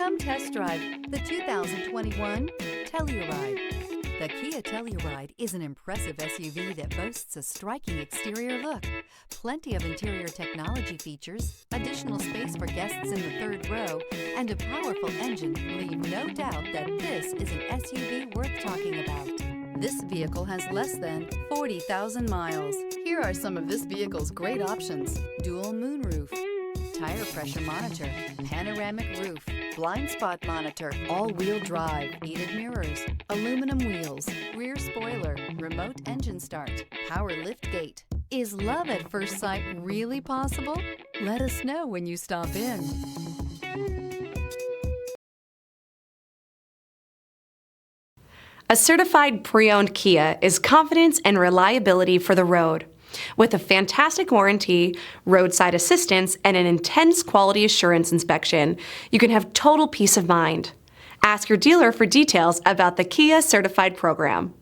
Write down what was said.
Come test drive the 2021 Telluride. The Kia Telluride is an impressive SUV that boasts a striking exterior look, plenty of interior technology features, additional space for guests in the third row, and a powerful engine leave no doubt that this is an SUV worth talking about. This vehicle has less than 40,000 miles. Here are some of this vehicle's great options: dual moonroof, tire pressure monitor, panoramic roof, blind spot monitor, all-wheel drive, heated mirrors, aluminum wheels, rear spoiler, remote engine start, power lift gate. Is love at first sight really possible? Let us know when you stop in. A certified pre-owned Kia is confidence and reliability for the road. With a fantastic warranty, roadside assistance, and an intense quality assurance inspection, you can have total peace of mind. Ask your dealer for details about the Kia Certified program.